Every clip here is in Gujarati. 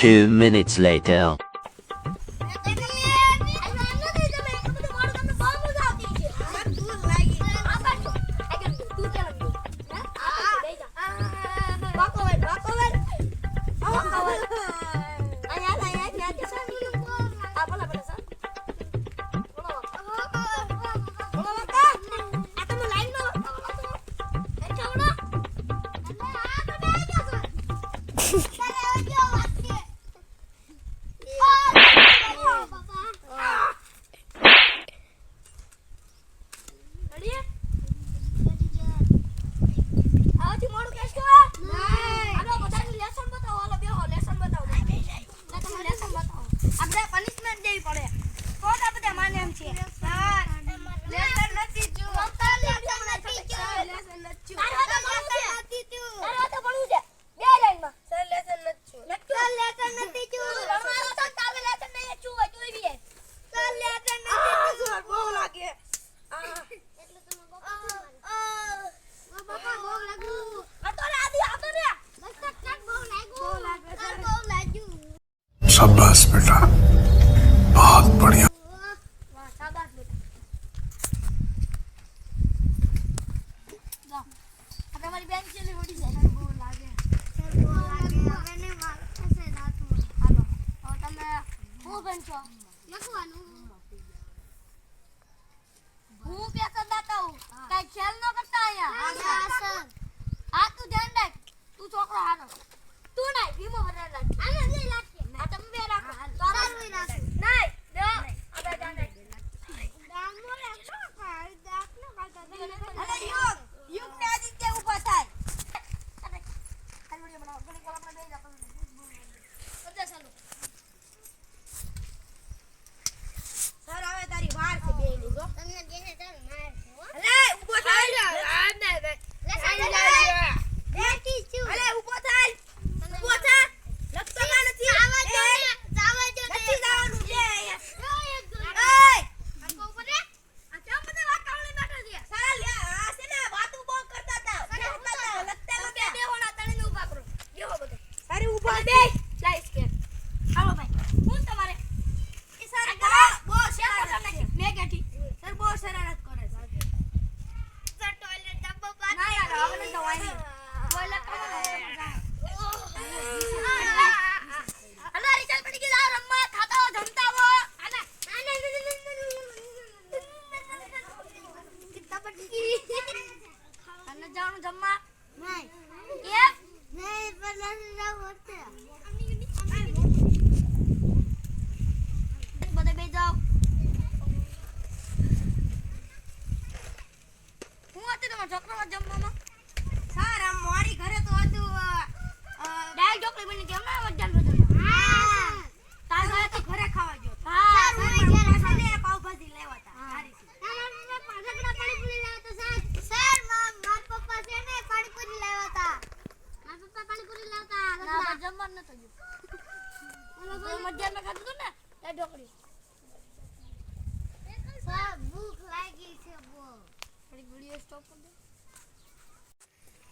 2 minutes later. शाबाश बेटा, बहुत बढ़िया।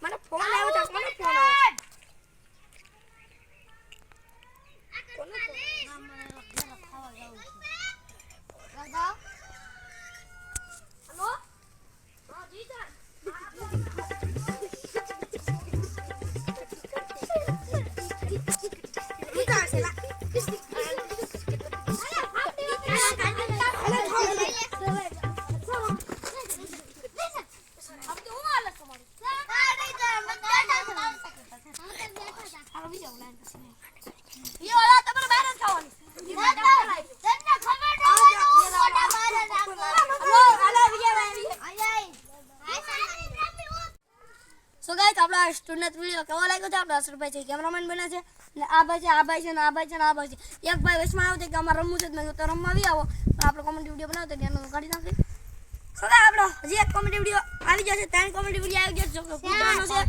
મને ફોન આવ્યો તો મને ફોન આવ્યો હેલો હા જી સર So guys, આપણા સ્ટુડન્ટ વિડિયો કેવો લાગ્યો છે? આપણા અસરભાઈ છે કેમેરામેન બન્યા છે અને આ ભાઈ છે, આ ભાઈ છે ને આ ભાઈ છે ને આ ભાઈ છે. એક ભાઈ વચમાં આવ્યો છે કે અમારે રમવું છે તો રમવા આવી આવો, પણ આપણો કોમેડી વિડિયો બનાવતો એનો કાઢી નાખી. So guys, આપણો હજી એક કોમેડી વિડિયો આવી જશે, 3 કોમેડી વિડિયો આવી જશે. પૂછવાનો છે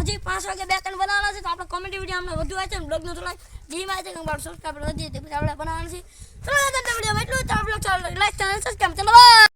હજી 5 વાગે 2-3 બનાવવાના છે, તો આપણો કોમેડી વિડિયો અમને વધુ આવે છે ને બ્લોગ નો થોડા ડીમ આવે છે કે આપણો સબસ્ક્રાઇબર વધી જાય, પછી આપણે બનાવવાનું છે. ચલો આ વિડિયો એટલું જ, તો બ્લોગ ચાલો લાઈક ચેનલ સબસ્ક્રાઇબ ચલો.